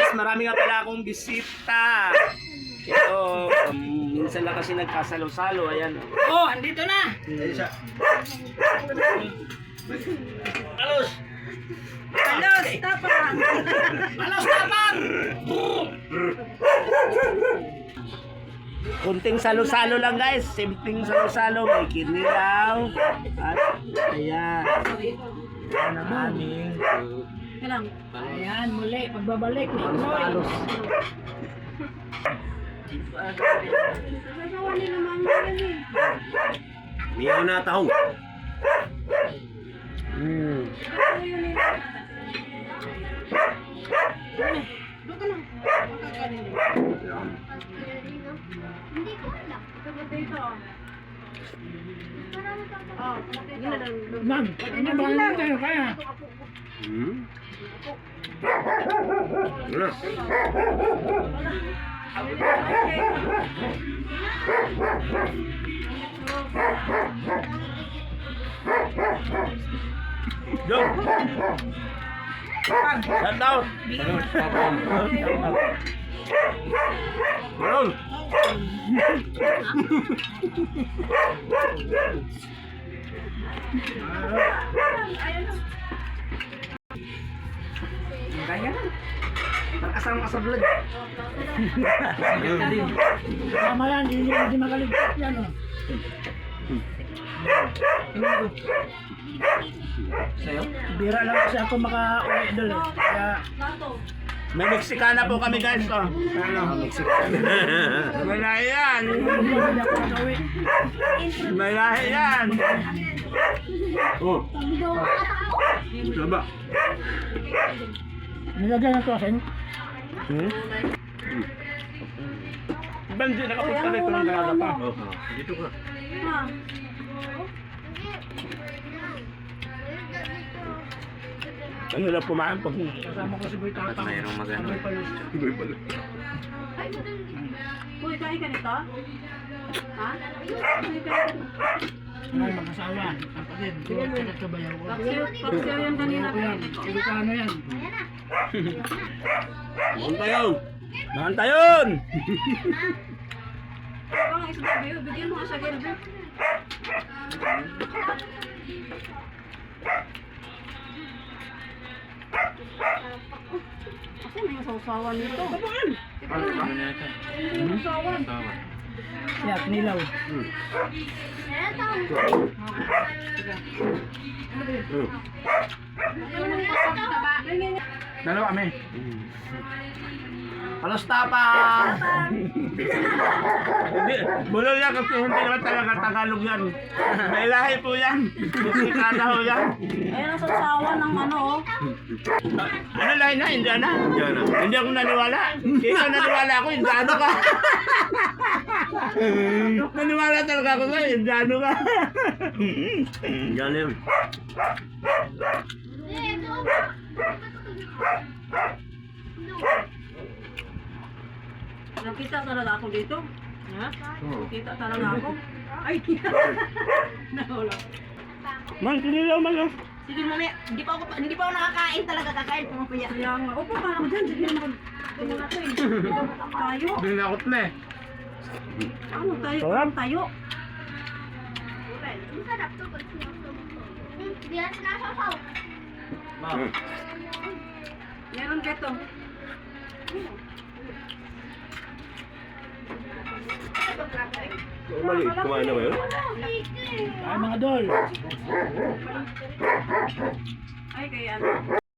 guys, marami nga pala akong bisita. Ito, minsan lang kasi nagkasalo-salo. Ayan. Oh, andito na. Ayan siya. Alos. Alos, tapang. Alos, tapang. Kunting salo-salo lang guys. Simpleng salo-salo. May kinilaw. At ayan. Ayan ang aming Ayan, muli, pagbabalik ni Inoy. palos. Miyaw na tahong. Hindi ko alam. Ma'am, ano ba yung tayo kaya? Ano? Go! Shut down! Meron! Kaya na. Nakasama ka sa vlog. Tama yan, hindi makaligtas yan. Oh. Sa'yo? Bira lang kasi ako maka-uwi doon. Kaya, May Mexicana po kami guys. Oh. Ano? Mexicana. May lahi yan. hindi ako makauwi. May lahi yan. Oh, saba. Nilagyan ng klaseng. Bandi nakapunta rito ng Canada pa. Oh, dito ka. Ano na pumahan pag... Kasama ko si Boy Tatang. Mayroong magano. Iba pala. Uy, kain ka nito? Ha? Ay, mag-asawa. Kapatid. Kapatid ka ba yan? Paksiw yan kanina. Ilocano yan. Mahanta yun! Mahanta yun! Bang isda, Bill. Bigyan mo nga siya, Gilbert. Kasi may sausawan nito. Ano na ito? Sausawan. Tama. Yak, nilaw. Dalawa kami. Alas tapang! Hindi, bulol yan kasi hindi naman talaga Tagalog yan. May lahi po yan. Mexicana ho yan. Ayan ang sausawan ng ano, oh. Ano lahi na? Indiana? Indiana. Hindi ako naniwala. Ikaw naniwala ako, Indiano ka. Naniwala talaga ako sa'yo, Indiano ka. Yan yun. Nakita talaga ako dito. Ha? Nakita talaga ako. Ay, nahula. Man, kinilaw man lang. Sige mamaya, hindi pa ako nakakain talaga, kakain po mamaya. Kaya nga, upo ka lang dyan, sige naman. Ano natin? Tayo? Binakot na eh. Ano tayo? Sarap. Ano tayo? Masarap to pag sinusubo. Hindi na sinasasaw. Meron ka ito. Mali, kumain na ba yun? Ay, mga dol. Ay, kaya ano?